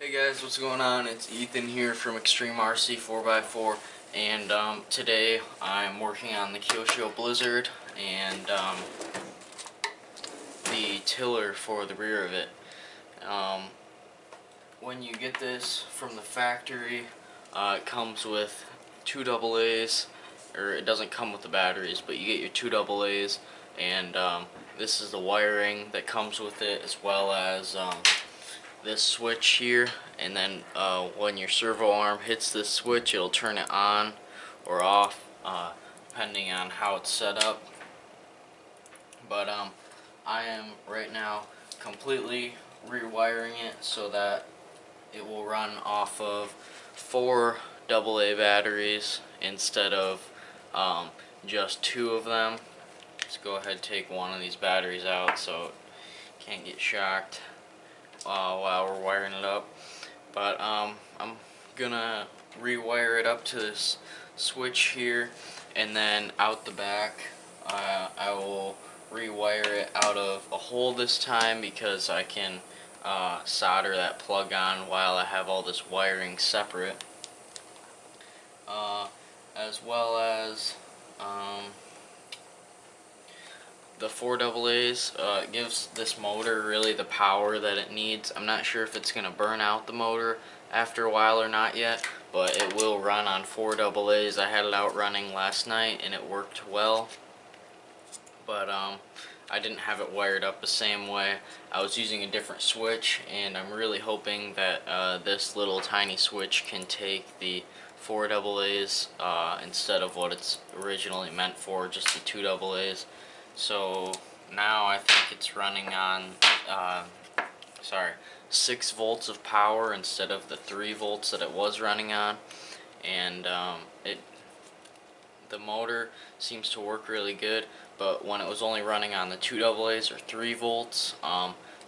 Hey guys, what's going on? It's Ethan here from Extreme RC 4x4, and today I'm working on the Kyosho Blizzard and the tiller for the rear of it. When you get this from the factory, it comes with two AA's, or it doesn't come with the batteries, but you get your two AA's, and this is the wiring that comes with it, as well as this switch here, and then when your servo arm hits this switch, it'll turn it on or off depending on how it's set up. But I am right now completely rewiring it so that it will run off of 4 AA batteries instead of just 2 of them. Let's go ahead and take one of these batteries out so it can't get shocked while we're wiring it up. But I'm gonna rewire it up to this switch here, and then out the back I will rewire it out of a hole this time, because I can solder that plug on while I have all this wiring separate, as well as the 4 AA's. Gives this motor really the power that it needs. I'm not sure if it's going to burn out the motor after a while or not yet, but it will run on 4 AA's. I had it out running last night and it worked well, but I didn't have it wired up the same way. I was using a different switch, and I'm really hoping that this little tiny switch can take the 4 AA's instead of what it's originally meant for, just the 2 AA's. So now I think it's running on 6 volts of power instead of the 3 volts that it was running on, and the motor seems to work really good. But when it was only running on the 2 AA's or 3 volts,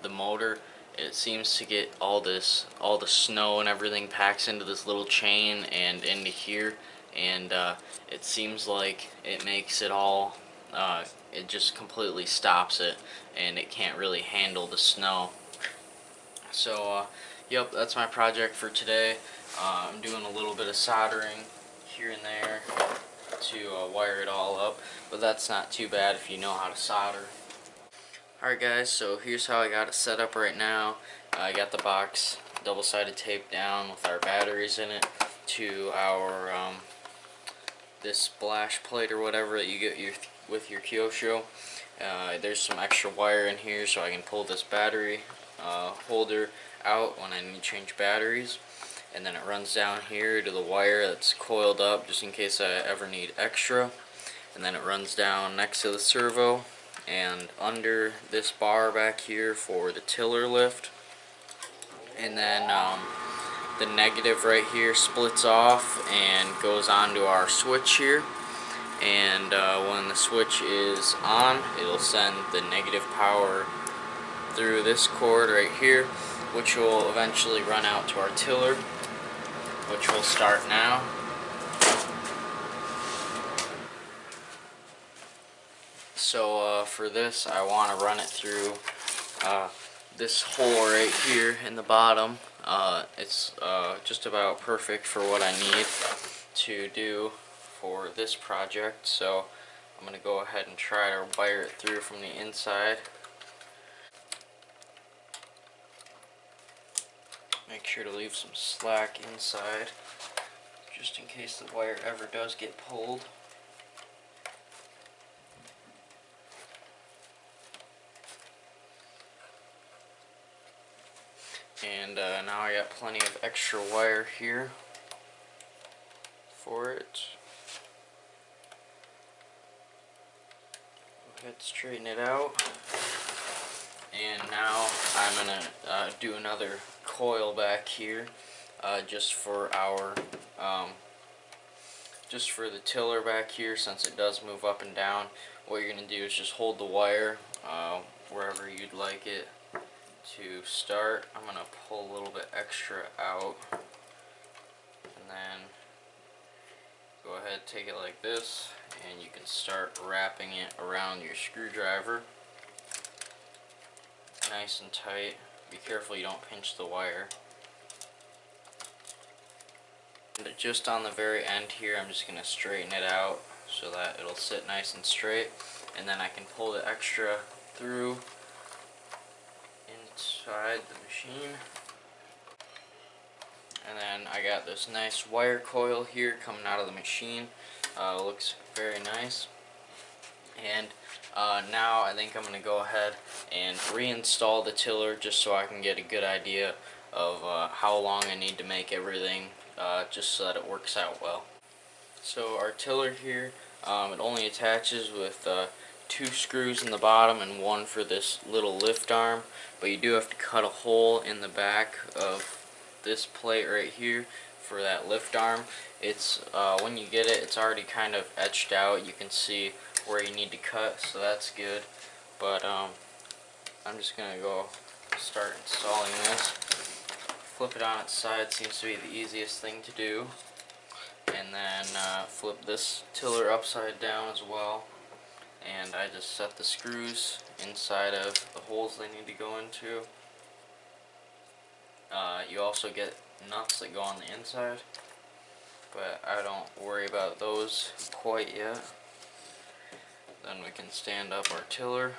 the motor, it seems to get all the snow and everything packs into this little chain and into here, and it seems like it makes it all it just completely stops it, and it can't really handle the snow. So yep, that's my project for today. I'm doing a little bit of soldering here and there to wire it all up, but that's not too bad if you know how to solder. Alright guys, so here's how I got it set up right now. I got the box double-sided taped down with our batteries in it to our this splash plate or whatever that you get with your Kyosho. There's some extra wire in here so I can pull this battery holder out when I need to change batteries, and then it runs down here to the wire that's coiled up just in case I ever need extra, and then it runs down next to the servo and under this bar back here for the tiller lift, and then the negative right here splits off and goes onto our switch here, and when the switch is on, it'll send the negative power through this cord right here, which will eventually run out to our tiller, which will start now. So for this, I want to run it through this hole right here in the bottom. It's just about perfect for what I need to do for this project, so I'm going to go ahead and try to wire it through from the inside. Make sure to leave some slack inside, just in case the wire ever does get pulled. And now I got plenty of extra wire here for it. Go ahead and straighten it out. And now I'm going to do another coil back here just for our just for the tiller back here, since it does move up and down. What you're going to do is just hold the wire wherever you'd like it to start. I'm going to pull a little bit extra out, and then go ahead, take it like this, and you can start wrapping it around your screwdriver nice and tight. Be careful you don't pinch the wire. And just on the very end here, I'm just going to straighten it out so that it'll sit nice and straight, and then I can pull the extra through inside the machine. And then I got this nice wire coil here coming out of the machine. Looks very nice. And now I think I'm going to go ahead and reinstall the tiller just so I can get a good idea of how long I need to make everything, just so that it works out well. So our tiller here, it only attaches with 2 screws in the bottom and 1 for this little lift arm, but you do have to cut a hole in the back of this plate right here for that lift arm. It's when you get it, it's already kind of etched out. You can see where you need to cut, so that's good. But I'm just gonna go start installing this. Flip it on its side seems to be the easiest thing to do, and then flip this tiller upside down as well. And I just set the screws inside of the holes they need to go into. You also get nuts that go on the inside, but I don't worry about those quite yet. Then we can stand up our tiller.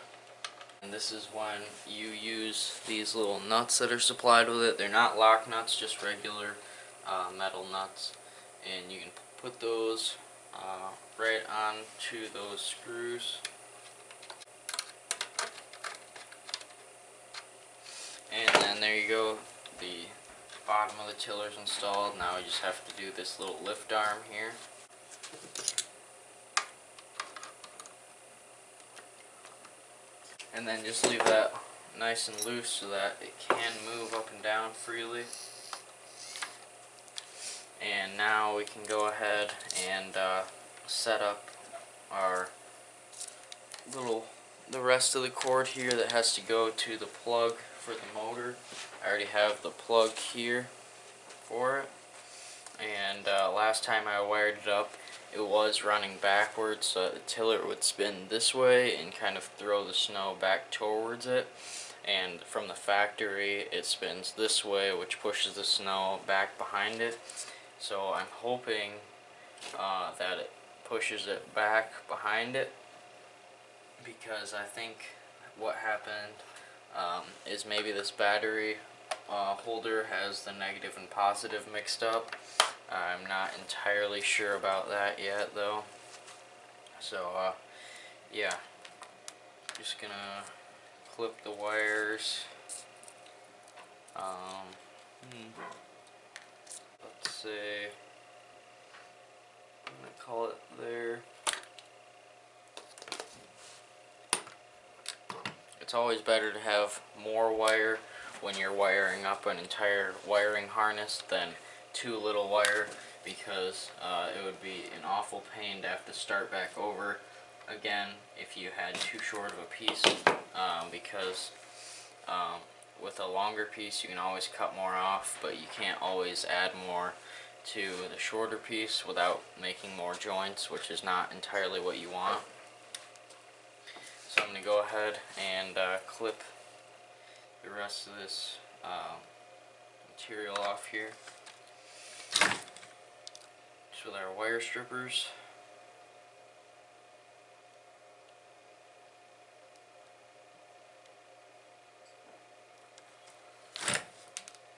And this is when you use these little nuts that are supplied with it. They're not lock nuts, just regular metal nuts. And you can put those right onto those screws. And then there you go. The bottom of the tiller is installed. Now we just have to do this little lift arm here. And then just leave that nice and loose so that it can move up and down freely. And now we can go ahead and set up our the rest of the cord here that has to go to the plug for the motor. I already have the plug here for it. And last time I wired it up, it was running backwards, so the tiller would spin this way and kind of throw the snow back towards it. And from the factory, it spins this way, which pushes the snow back behind it. So I'm hoping that it pushes it back behind it, because I think what happened is maybe this battery holder has the negative and positive mixed up. I'm not entirely sure about that yet though. So yeah, just gonna clip the wires. Let's say I'm gonna call it there. It's always better to have more wire when you're wiring up an entire wiring harness than too little wire, because it would be an awful pain to have to start back over again if you had too short of a piece, because with a longer piece you can always cut more off, but you can't always add more to the shorter piece without making more joints, which is not entirely what you want. So I'm going to go ahead and clip the rest of this material off here just with our wire strippers.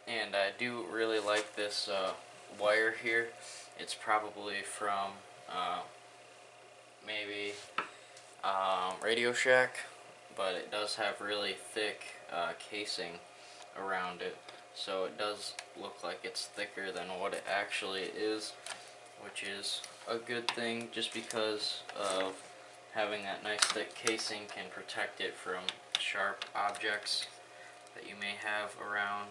And I do really like this wire here. It's probably from maybe Radio Shack, but it does have really thick casing around it, so it does look like it's thicker than what it actually is, which is a good thing, just because of having that nice thick casing can protect it from sharp objects that you may have around.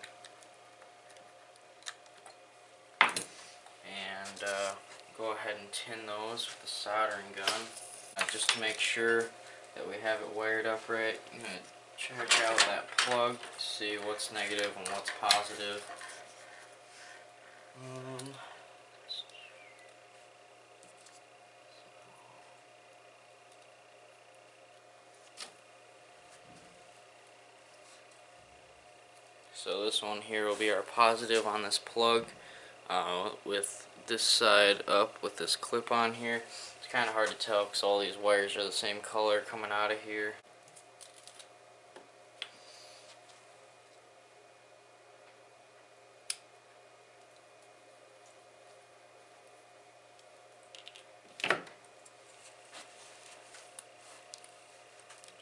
And go ahead and tin those with the soldering gun, just to make sure that we have it wired up right. I'm going to check out that plug to see what's negative and what's positive. So this one here will be our positive on this plug, with this side up with this clip on here. It's kind of hard to tell because all these wires are the same color coming out of here.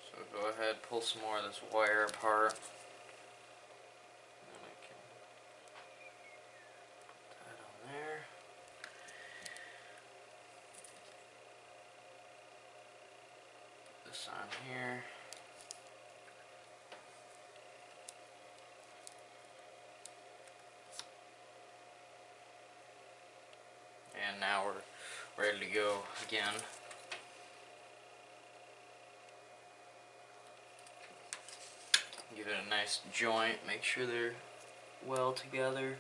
So go ahead, pull some more of this wire apart. And I can put that on there. This on here. And now we're ready to go again. Give it a nice joint, make sure they're well together.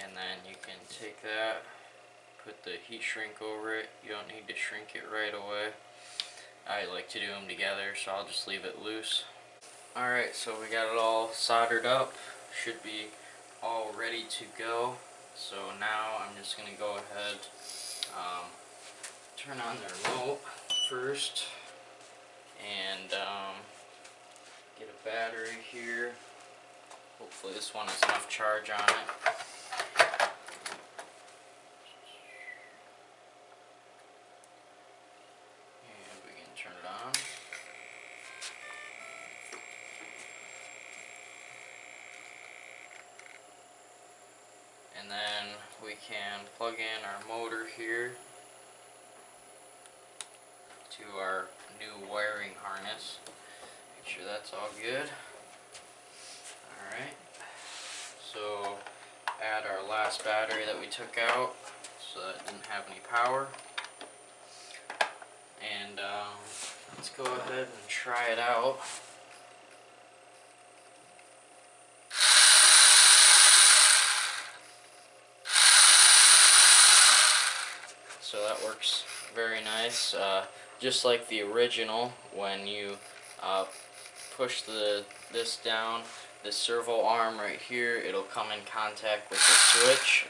And then you can take that, put the heat shrink over it. You don't need to shrink it right away. I like to do them together, so I'll just leave it loose. Alright, so we got it all soldered up. Should be all ready to go. So now I'm just going to go ahead, turn on the remote first, and get a battery here. Hopefully this one has enough charge on it. And we can turn it on. And then we can plug in our motor here to our new wiring harness. Make sure that's all good. Alright, so add our last battery that we took out, so that didn't have any power. And let's go ahead and try it out. So that works very nice, just like the original. When you push this down, this servo arm right here, it'll come in contact with the switch,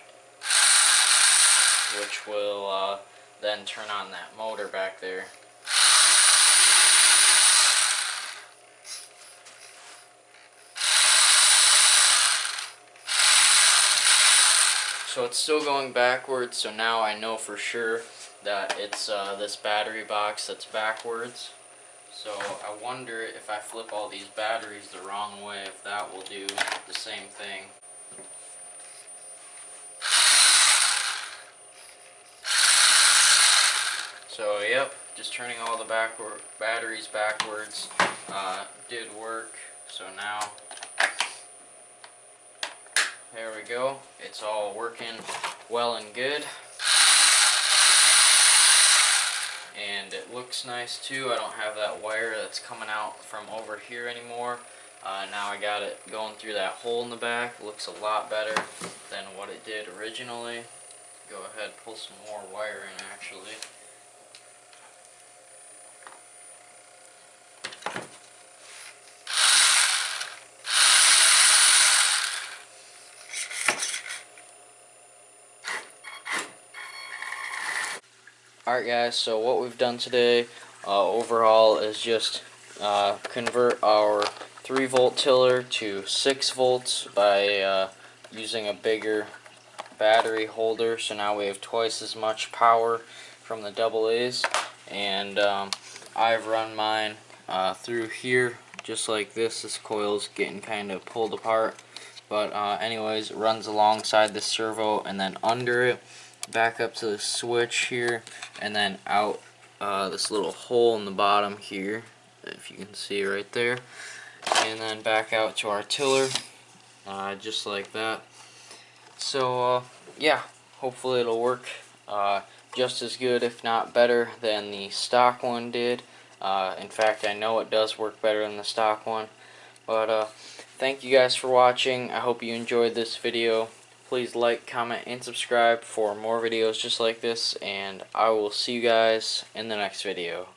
which will then turn on that motor back there. So it's still going backwards, so now I know for sure that it's this battery box that's backwards. So I wonder if I flip all these batteries the wrong way, if that will do the same thing. So yep, just turning all the batteries backwards did work. So now, there we go. It's all working well and good. And it looks nice too. I don't have that wire that's coming out from over here anymore. Now I got it going through that hole in the back. It looks a lot better than what it did originally. Go ahead, pull some more wire in actually. Alright guys, so what we've done today overall is just convert our 3-volt tiller to 6 volts by using a bigger battery holder. So now we have twice as much power from the AA's, and I've run mine through here just like this. This coil's getting kind of pulled apart, but anyways, it runs alongside the servo and then under it, back up to the switch here, and then out this little hole in the bottom here, if you can see right there, and then back out to our tiller, just like that. So yeah, hopefully it'll work just as good, if not better, than the stock one did. In fact, I know it does work better than the stock one. But thank you guys for watching. I hope you enjoyed this video. Please like, comment, and subscribe for more videos just like this, and I will see you guys in the next video.